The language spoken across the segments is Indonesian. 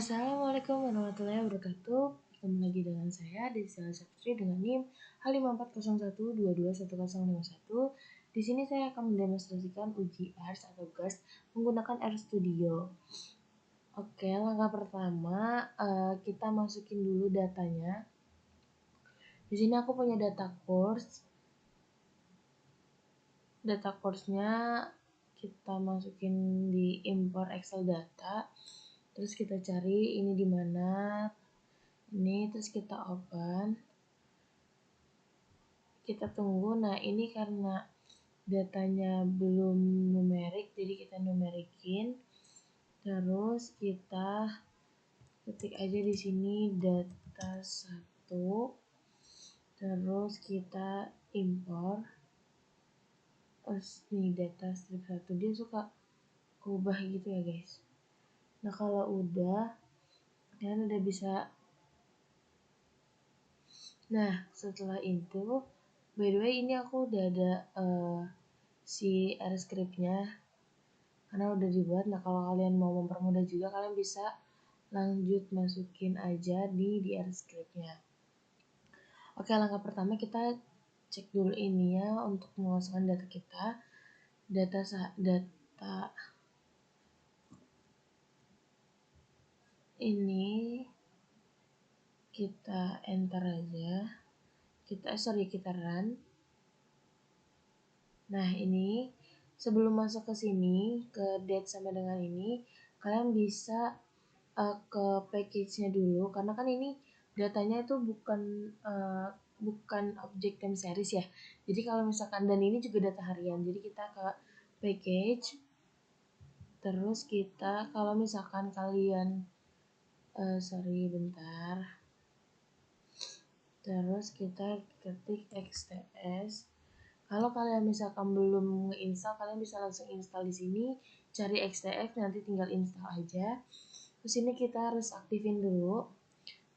Assalamualaikum warahmatullahi wabarakatuh. Ketemu lagi dengan saya Desi Saptri dengan NIM H5401221051. Di sini saya akan mendemonstrasikan uji ARS atau GARS menggunakan RStudio. Oke, langkah pertama kita masukin dulu datanya. Di sini aku punya data course. Data course-nya kita masukin di import Excel data. Terus kita cari ini di mana. Ini terus kita open. Kita tunggu. Nah, ini karena datanya belum numerik, jadi kita numerikin. Terus kita ketik aja di sini data 1. Terus kita import. Terus nih data strip 1 dia suka ubah gitu ya, guys. Nah, kalau udah kalian udah bisa. Nah, setelah itu, by the way ini aku udah ada si RScript-nya karena udah dibuat. Nah, kalau kalian mau mempermudah juga, kalian bisa lanjut masukin aja di RScript-nya. Oke, langkah pertama kita cek dulu ini ya untuk memasukkan data kita. Data ini kita enter aja. Kita run. Nah, ini sebelum masuk ke sini, ke date sama dengan ini, kalian bisa ke package-nya dulu, karena kan ini datanya itu bukan objek time series ya. Jadi kalau misalkan, dan ini juga data harian, jadi kita ke package, terus kita kalau misalkan kalian terus kita ketik XTS. Kalau kalian misalkan belum nge-install, kalian bisa langsung install di sini, cari XTF, nanti tinggal install aja. Terus ini kita harus aktifin dulu.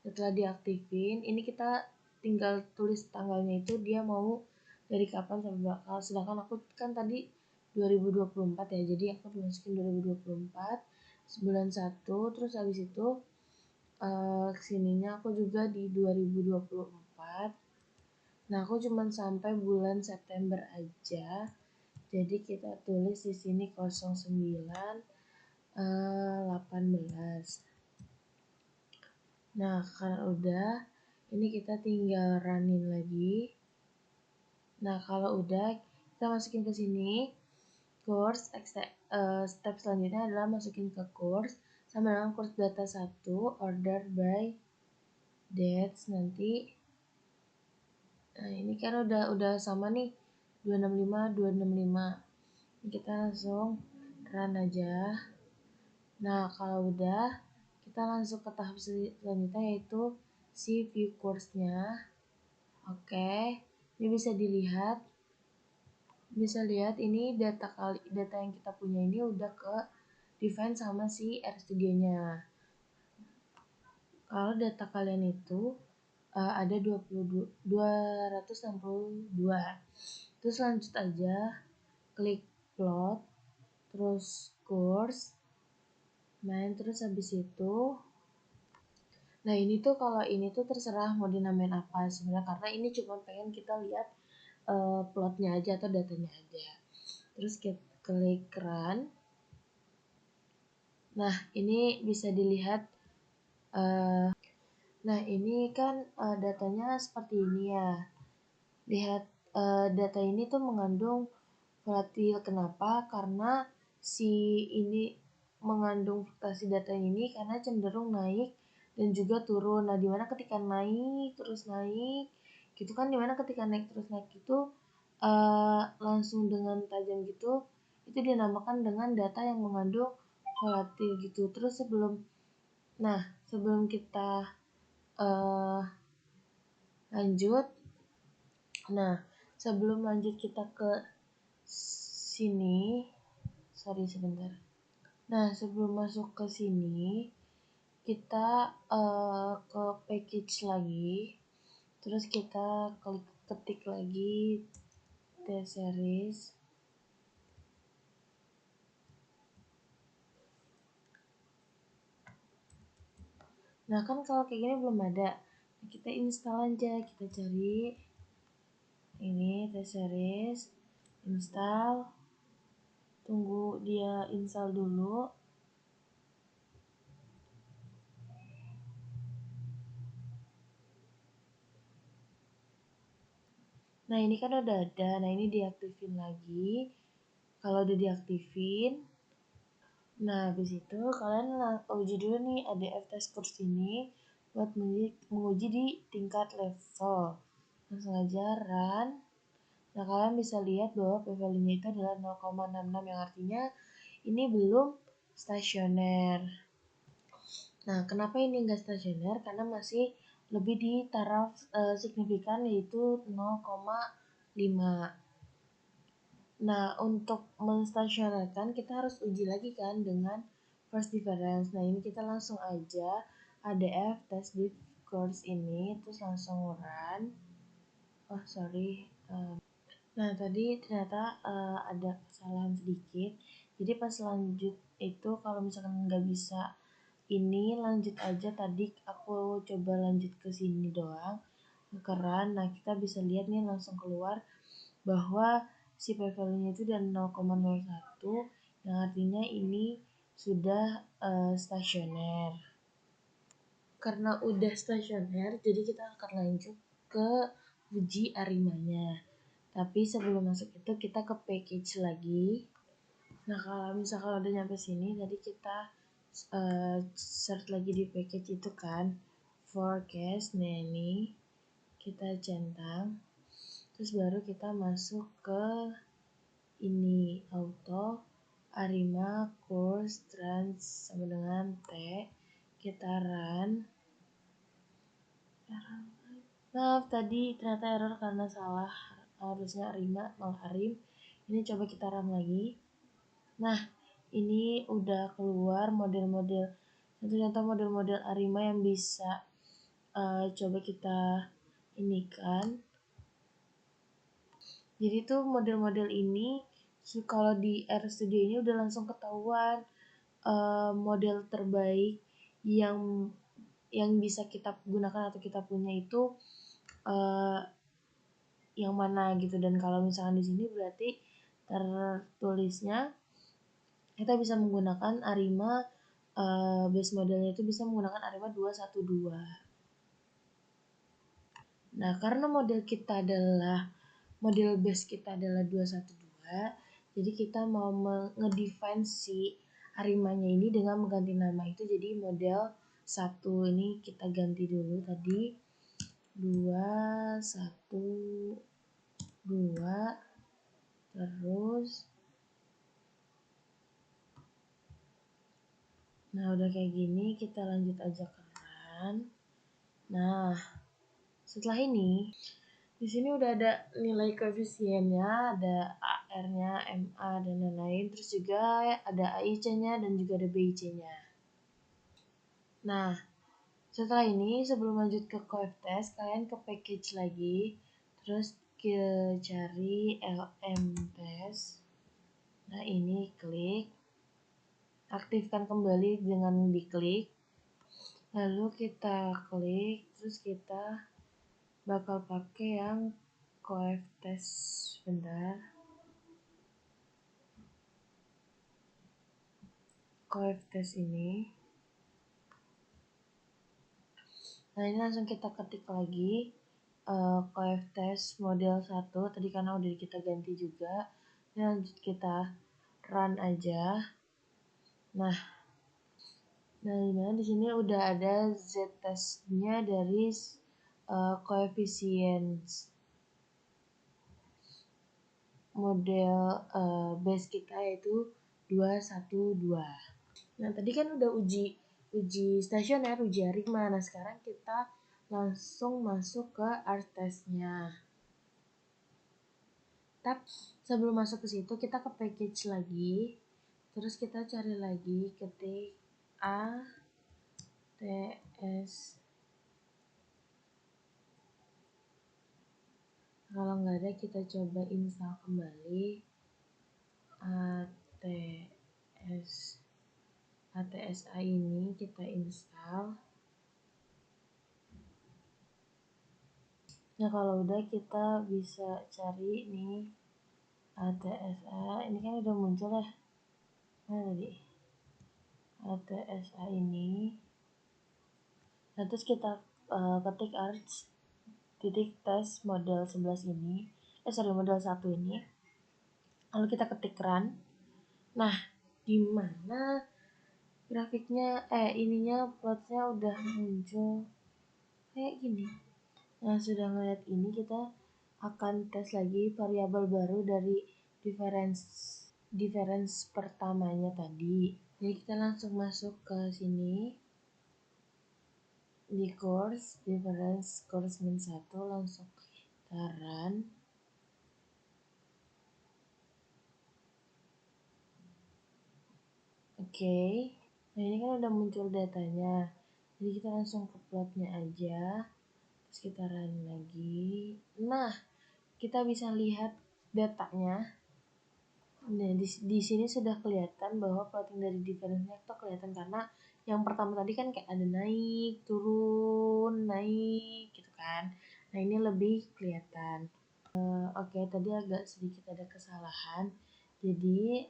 Setelah diaktifin, ini kita tinggal tulis tanggalnya itu dia mau dari kapan sampai bakal. Sedangkan aku kan tadi 2024 ya, jadi aku masukin 2024 bulan 1. Terus habis itu kesininya aku juga di 2024. Nah, aku cuman sampai bulan September aja. Jadi kita tulis di sini 09/18. Nah, karena udah, ini kita tinggal running lagi. Nah, kalau udah, kita masukin ke sini course. Step selanjutnya adalah masukin ke course sama dengan course data 1 order by dates nanti. Nah, ini kan udah sama nih 265. Ini kita langsung run aja. Nah, kalau udah, kita langsung ke tahap selanjutnya yaitu si view course-nya. Oke, ini bisa dilihat. Ini data yang kita punya ini udah ke define sama si RStudio-nya. Kalau data kalian itu ada 262. Terus lanjut aja, klik plot, terus course, main, terus habis itu. Nah, ini tuh kalau ini tuh terserah mau dinamain apa sebenarnya, karena ini cuma pengen kita lihat plotnya aja atau datanya aja. Terus kita klik run. Nah, ini bisa dilihat. Nah, ini kan datanya seperti ini ya. Lihat, data ini tuh mengandung volatil. Kenapa? Karena si ini mengandung fluktuasi data ini karena cenderung naik dan juga turun. Nah, dimana ketika naik terus naik gitu kan, dimana ketika naik terus naik itu langsung dengan tajam gitu, itu dinamakan dengan data yang mengandung volatil gitu. Terus sebelum kita lanjut, sebelum lanjut kita ke sini, sebentar. Nah, sebelum masuk ke sini, kita ke package lagi, terus kita ketik lagi T-series. Nah kan kalau kayak gini belum ada, kita install aja, kita cari ini T-Series, install, tunggu dia install dulu. Nah ini kan udah ada, nah ini diaktifin lagi. Kalau udah diaktifin, nah habis itu kalian uji dulu nih ADF test course ini buat menguji di tingkat level. Langsung aja run. Nah kalian bisa lihat bahwa p-value-nya itu adalah 0,66 yang artinya ini belum stasioner. Nah kenapa ini enggak stasioner? Karena masih lebih di taraf signifikan yaitu 0,5. Nah, untuk menstasionerkan kita harus uji lagi kan dengan first difference. Nah, ini kita langsung aja ADF test diff course ini, terus langsung run. Oh, sorry. Nah, tadi ternyata ada kesalahan sedikit. Jadi pas lanjut itu kalau misalkan nggak bisa ini lanjut aja, tadi aku coba lanjut ke sini doang. Ke run. Nah, kita bisa lihat nih langsung keluar bahwa si p-value-nya itu dari 0,01 yang artinya ini sudah stasioner. Karena udah stasioner, jadi kita akan lanjut ke uji arimanya. Tapi sebelum masuk itu kita ke package lagi. Nah kalau misalkan udah nyampe sini, tadi kita search lagi di package itu kan, forecast. Nah ini kita centang. Terus baru kita masuk ke ini auto Arima course trans sama dengan T, kita run. Maaf tadi ternyata error karena salah, harusnya Arima malah Arim. Ini coba kita run lagi. Nah ini udah keluar model-model, contoh model-model Arima yang bisa coba kita ini kan. Jadi tuh model-model ini kalau di R Studio ini udah langsung ketahuan model terbaik yang bisa kita gunakan atau kita punya itu yang mana gitu. Dan kalau misalkan di sini berarti tertulisnya kita bisa menggunakan Arima base modelnya itu bisa menggunakan Arima 212. Nah, karena model base kita adalah 212, jadi kita mau ngedefine si Arimanya ini dengan mengganti nama itu jadi model 1. Ini kita ganti dulu tadi 212, terus nah udah kayak gini kita lanjut aja ke run. Nah, setelah ini di sini udah ada nilai koefisiennya, ada AR-nya, MA dan lain-lain, terus juga ada AIC-nya dan juga ada BIC-nya. Nah, setelah ini sebelum lanjut ke coef test, kalian ke package lagi, terus cari LM test. Nah, ini klik, aktifkan kembali dengan diklik. Lalu kita klik, terus kita bakal pakai yang coef test. Bentar. Coef test ini. Nah ini langsung kita ketik lagi coef test model 1 tadi karena udah kita ganti juga. Ini lanjut kita run aja. Nah di sini udah ada z testnya dari coefficient model base kita yaitu 212. Nah tadi kan udah uji stasioner, uji Arima. Nah sekarang kita langsung masuk ke art testnya. Tapi sebelum masuk ke situ kita ke package lagi, terus kita cari lagi ketik ATS. Kalau nggak ada kita coba install kembali ATSA ini kita install. Nah kalau udah kita bisa cari nih ATSA, ini kan udah muncul ya. Mana tadi? ATSA ini. Nah terus kita ketik arts titik tes model 11 ini. Model 1 ini. Lalu kita ketik run. Nah, di mana grafiknya ininya plotnya udah muncul kayak gini. Nah, sudah ngeliat ini kita akan tes lagi variabel baru dari difference pertamanya tadi. Jadi kita langsung masuk ke sini di course difference course min 1, langsung kita run. Oke. Nah ini kan udah muncul datanya, jadi kita langsung ke plotnya aja, terus kita run lagi. Nah kita bisa lihat datanya. Nah di sini sudah kelihatan bahwa plotting dari difference-nya itu kelihatan, karena yang pertama tadi kan kayak ada naik turun naik gitu kan. Nah ini lebih kelihatan. Oke, tadi agak sedikit ada kesalahan. Jadi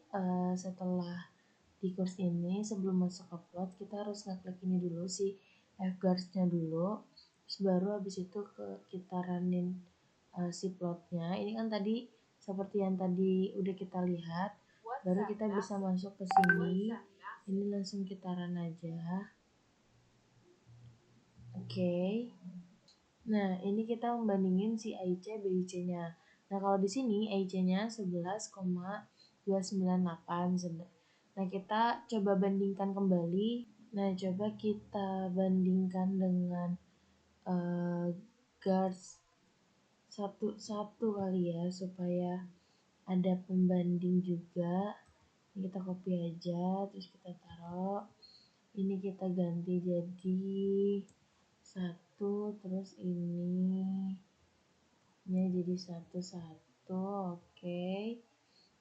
setelah di course ini, sebelum masuk ke plot kita harus ngeklik ini dulu si fguards-nya dulu, terus baru habis itu kita running si plotnya. Ini kan tadi seperti yang tadi udah kita lihat, baru kita bisa masuk ke sini. Ini langsung kita run aja. Oke. Nah, ini kita membandingin si AIC BIC-nya. Nah, kalau di sini AIC-nya 11,298. Nah, kita coba bandingkan kembali. Nah, coba kita bandingkan dengan guards satu kali ya, supaya ada pembanding juga. Ini kita copy aja, terus kita taruh. Ini kita ganti jadi 1, terus ini jadi 1, oke.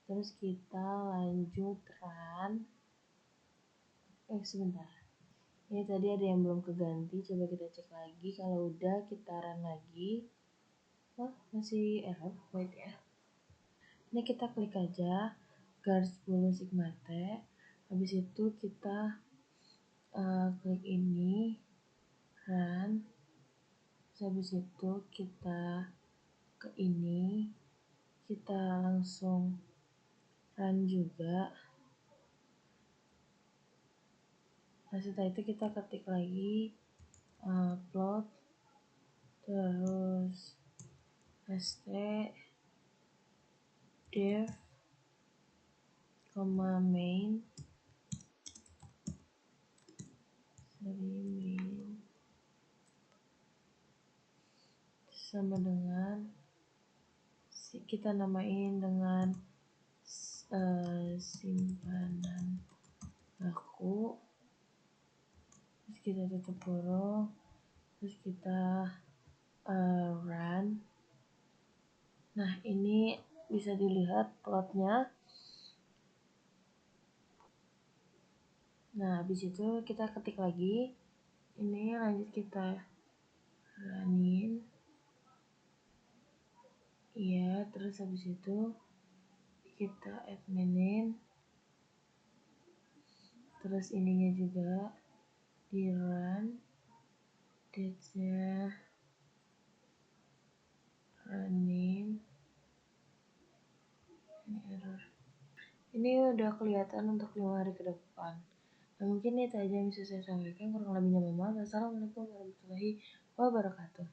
Terus kita lanjut run. Sebentar, ini tadi ada yang belum keganti, coba kita cek lagi. Kalau udah kita run lagi. Masih error, wait ya. Ini kita klik aja guards 10 sigma T, habis itu kita klik ini run, terus habis itu kita ke ini, kita langsung run juga. Nah setelah itu kita ketik lagi plot, terus st dev main sama dengan kita namain dengan simpanan aku, terus kita tutup kurung, terus kita run. Nah ini bisa dilihat plotnya. Nah habis itu kita ketik lagi, ini lanjut kita runin ya, terus habis itu kita adminin, terus ininya juga di run, date-nya running. Ini error. Ini udah kelihatan untuk 5 hari ke depan. Nah, mungkin itu aja yang bisa saya sampaikan. Kurang lebihnya mohon maaf. Assalamualaikum warahmatullahi wabarakatuh.